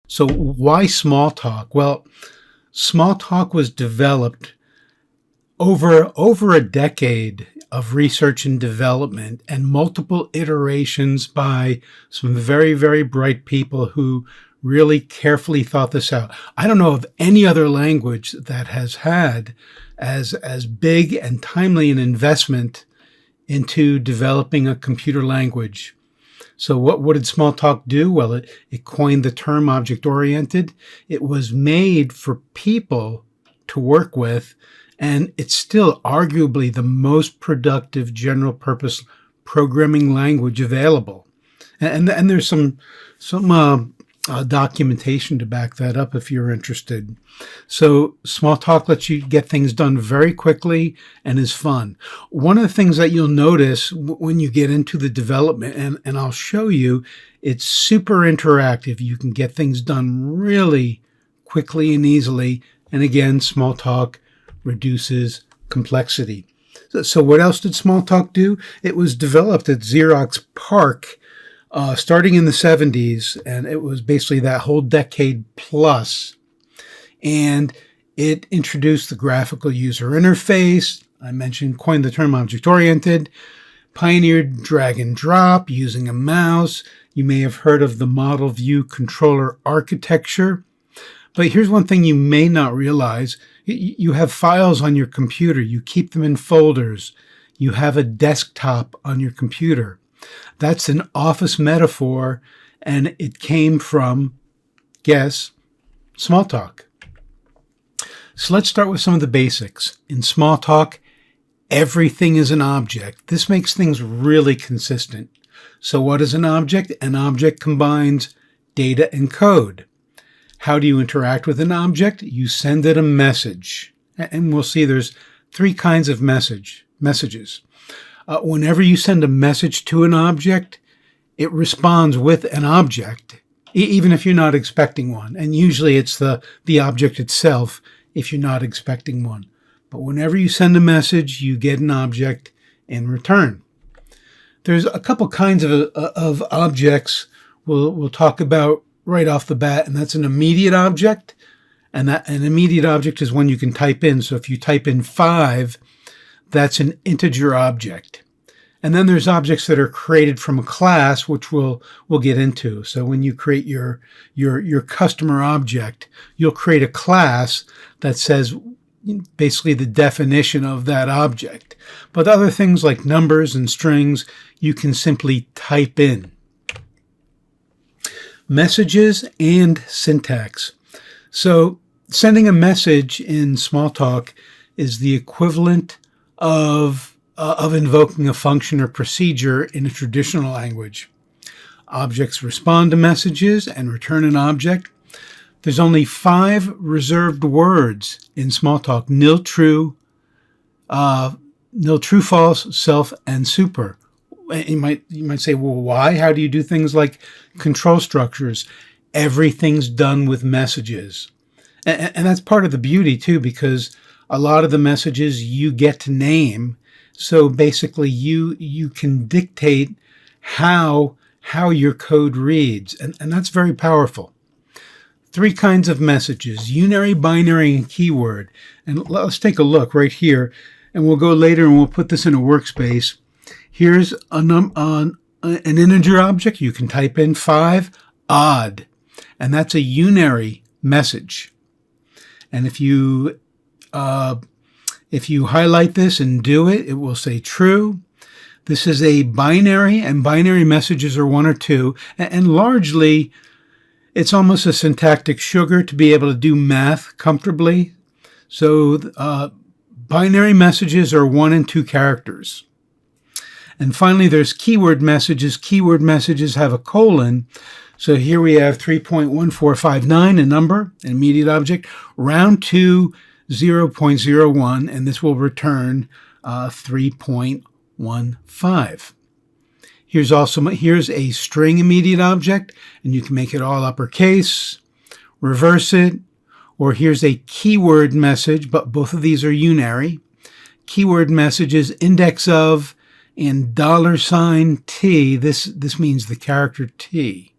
So why Smalltalk? Well, Smalltalk was developed over a decade of research and development and multiple iterations by some very, very bright people who really carefully thought this out. I don't know of any other language that has had as big and timely an investment into developing a computer language. So what did Smalltalk do? Well, it coined the term object-oriented. It was made for people to work with, and it's still arguably the most productive general-purpose programming language available. And there's some documentation to back that up if you're interested. So Smalltalk lets you get things done very quickly and is fun. One of the things that you'll notice when you get into the development, and I'll show you, it's super interactive. You can get things done really quickly and easily. And again, Smalltalk reduces complexity. So what else did Smalltalk do? It was developed at Xerox PARC starting in the 70s, and it was basically that whole decade plus. And it introduced the graphical user interface. I mentioned, coined the term object-oriented, pioneered drag and drop using a mouse. You may have heard of the model view controller architecture. But here's one thing you may not realize. You have files on your computer. You keep them in folders. You have a desktop on your computer. That's an office metaphor, and it came from, guess, Smalltalk. So let's start with some of the basics. In Smalltalk, everything is an object. This makes things really consistent. So what is an object? An object combines data and code. How do you interact with an object? You send it a message. And we'll see there's three kinds of messages. Whenever you send a message to an object, it responds with an object, even if you're not expecting one. And usually it's the object itself if you're not expecting one. But whenever you send a message, you get an object in return. There's a couple kinds of objects we'll talk about right off the bat, and that's an immediate object. And an immediate object is one you can type in. So if you type in 5, that's an integer object. And then there's objects that are created from a class, which we'll get into. So when you create your customer object, you'll create a class that says basically the definition of that object. But other things like numbers and strings, you can simply type in. Messages and syntax. So sending a message in Smalltalk is the equivalent of invoking a function or procedure in a traditional language. Objects respond to messages and return an object. There's only 5 reserved words in Smalltalk: nil, true, false, self, and super. You might say, well, why? How do you do things like control structures? Everything's done with messages. And that's part of the beauty, too, because a lot of the messages you get to name. So basically, you can dictate how your code reads. And that's very powerful. 3 kinds of messages: unary, binary, and keyword. And let's take a look right here. And we'll go later and we'll put this in a workspace. Here's an integer object. You can type in 5, odd. And that's a unary message. And if you highlight this and do it, it will say true. This is a binary, and binary messages are 1 or 2. And largely, it's almost a syntactic sugar to be able to do math comfortably. So binary messages are 1 and 2 characters. And finally, there's keyword messages. Keyword messages have a colon. So here we have 3.1459, a number, an immediate object, round to 0.01, and this will return 3.15. Here's a string immediate object, and you can make it all uppercase, reverse it, or here's a keyword message, but both of these are unary. Keyword messages, index of, and $T. This means the character T.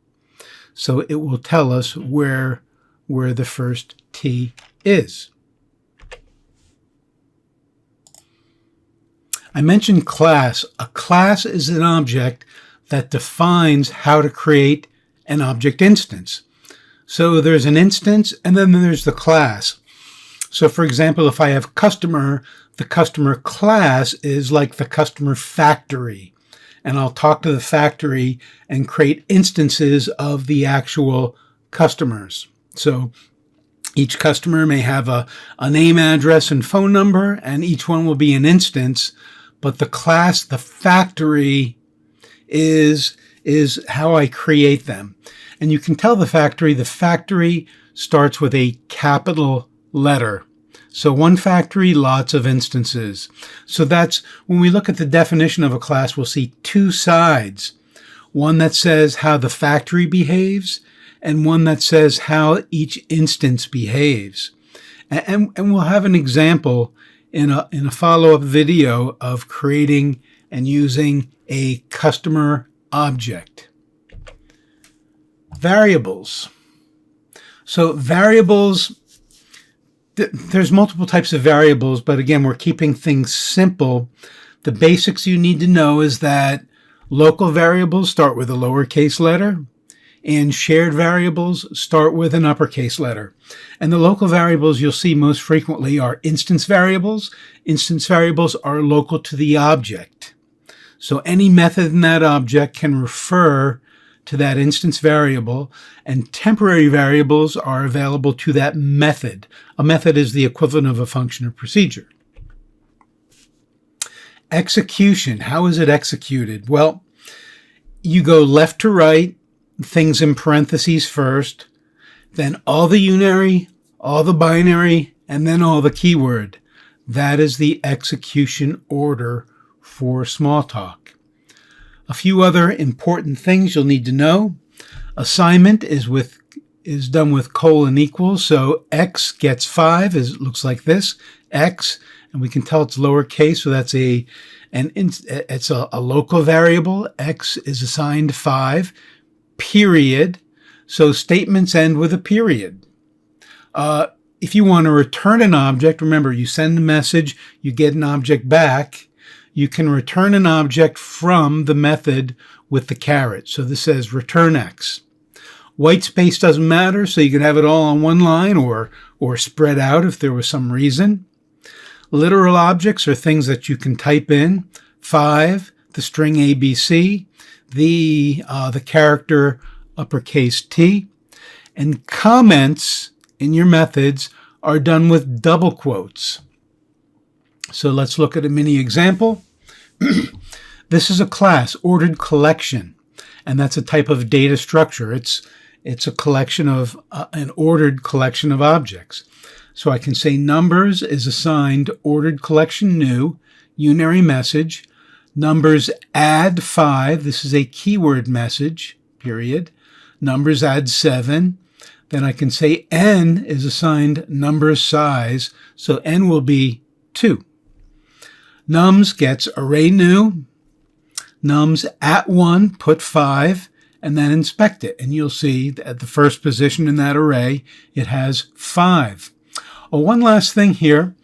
So it will tell us where the first T is. I mentioned class. A class is an object that defines how to create an object instance. So there's an instance, and then there's the class. So for example, if I have customer, the customer class is like the customer factory. And I'll talk to the factory and create instances of the actual customers. So each customer may have a name, address, and phone number, and each one will be an instance. But the class, the factory, is how I create them. And you can tell the factory starts with a capital letter. So one factory, lots of instances. So that's when we look at the definition of a class, we'll see two sides. One that says how the factory behaves, and one that says how each instance behaves. And we'll have an example in a follow-up video of creating and using a customer object. Variables. So variables, there's multiple types of variables, but again, we're keeping things simple. The basics you need to know is that local variables start with a lowercase letter, and shared variables start with an uppercase letter. And the local variables you'll see most frequently are instance variables. Instance variables are local to the object. So any method in that object can refer to that instance variable, and temporary variables are available to that method. A method is the equivalent of a function or procedure. Execution. How is it executed? Well, you go left to right, things in parentheses first, then all the unary, all the binary, and then all the keyword. That is the execution order for Smalltalk. A few other important things you'll need to know. Assignment is done with colon equals, so x gets 5, looks like this, x, and we can tell it's lowercase, so that's it's a local variable. X is assigned 5, period. So statements end with a period. If you want to return an object, remember you send a message, you get an object back. You can return an object from the method with the caret. So this says return x. White space doesn't matter, so you can have it all on one line or spread out if there was some reason. Literal objects are things that you can type in. 5, the string ABC, the character uppercase T. And comments in your methods are done with double quotes. So let's look at a mini example. This is a class, ordered collection, and that's a type of data structure. It's a collection of an ordered collection of objects. So I can say numbers is assigned ordered collection new, unary message. Numbers add 5. This is a keyword message, period. Numbers add 7. Then I can say n is assigned number size. So n will be 2. Nums gets array new. Nums at 1, put 5, and then inspect it. And you'll see that at the first position in that array, it has 5. Oh, one last thing here.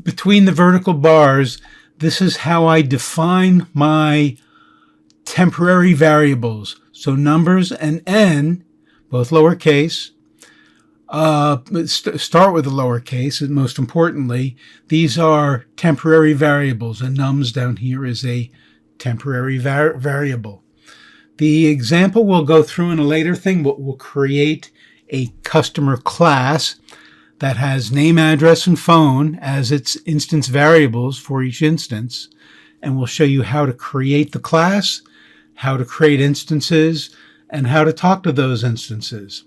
Between the vertical bars, this is how I define my temporary variables. So numbers and n, both lowercase, start with a lowercase, and most importantly, these are temporary variables, and nums down here is a temporary variable. The example we'll go through in a later thing, but we'll create a customer class that has name, address, and phone as its instance variables for each instance, and we'll show you how to create the class, how to create instances, and how to talk to those instances.